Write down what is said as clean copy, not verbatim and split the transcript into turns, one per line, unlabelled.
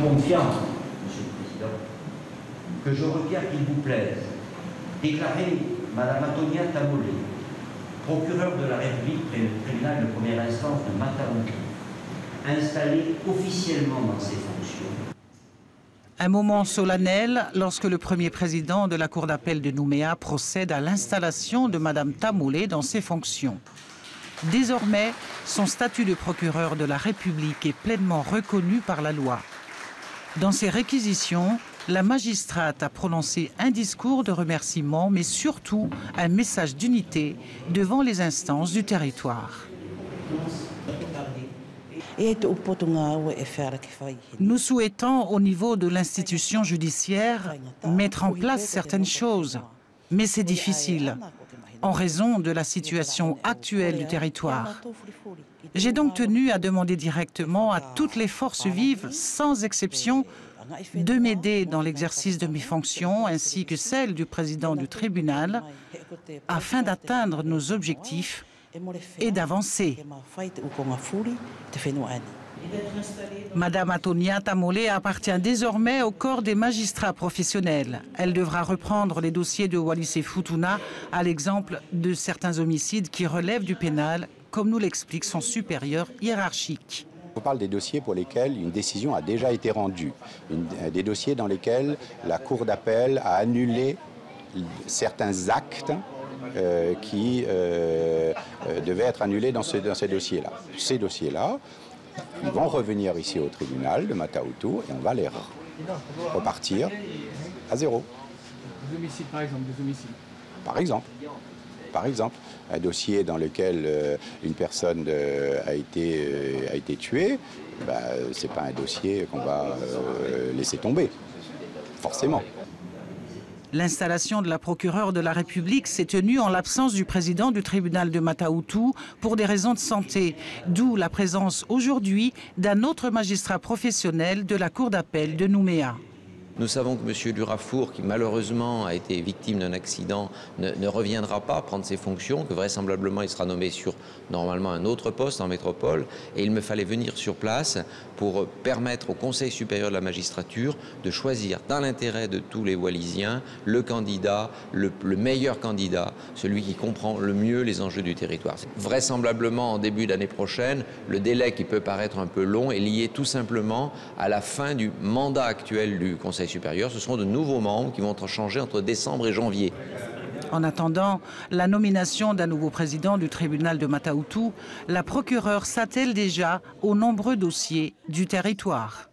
confiance, Monsieur le Président, que je requiers qu'il vous plaise, déclarer Madame Antonia Tamolé, procureure de la République près le tribunal de première instance de Mata-Utu, installée officiellement dans ses fonctions.
Un moment solennel lorsque le premier président de la Cour d'appel de Nouméa procède à l'installation de Madame Tamolé dans ses fonctions. Désormais, son statut de procureur de la République est pleinement reconnu par la loi. Dans ses réquisitions, la magistrate a prononcé un discours de remerciement, mais surtout un message d'unité devant les instances du territoire. Nous souhaitons, au niveau de l'institution judiciaire, mettre en place certaines choses, mais c'est difficile, en raison de la situation actuelle du territoire. J'ai donc tenu à demander directement à toutes les forces vives, sans exception, de m'aider dans l'exercice de mes fonctions, ainsi que celles du président du tribunal, afin d'atteindre nos objectifs et d'avancer. Madame Antonia Tamolé appartient désormais au corps des magistrats professionnels. Elle devra reprendre les dossiers de Wallis et Futuna à l'exemple de certains homicides qui relèvent du pénal, comme nous l'explique son supérieur hiérarchique.
On parle des dossiers pour lesquels une décision a déjà été rendue, des dossiers dans lesquels la Cour d'appel a annulé certains actes qui devaient être annulés dans ces dossiers-là. Ces dossiers-là, ils vont revenir ici au tribunal de Mata-Utu et on va les repartir à zéro.
Des homicides, par exemple, des homicides.
Par exemple, un dossier dans lequel une personne a été tuée, ce n'est pas un dossier qu'on va laisser tomber, forcément.
L'installation de la procureure de la République s'est tenue en l'absence du président du tribunal de Mata-Utu pour des raisons de santé, d'où la présence aujourd'hui d'un autre magistrat professionnel de la Cour d'appel de Nouméa.
Nous savons que M. Durafour, qui malheureusement a été victime d'un accident, ne reviendra pas prendre ses fonctions, que vraisemblablement il sera nommé sur normalement un autre poste en métropole. Et il me fallait venir sur place pour permettre au Conseil supérieur de la magistrature de choisir, dans l'intérêt de tous les Wallisiens, le candidat, le meilleur candidat, celui qui comprend le mieux les enjeux du territoire. Vraisemblablement en début d'année prochaine, le délai qui peut paraître un peu long est lié tout simplement à la fin du mandat actuel du Conseil supérieur. Ce seront de nouveaux membres qui vont changer entre décembre et janvier.
En attendant la nomination d'un nouveau président du tribunal de Mata-Utu, la procureure s'attelle déjà aux nombreux dossiers du territoire.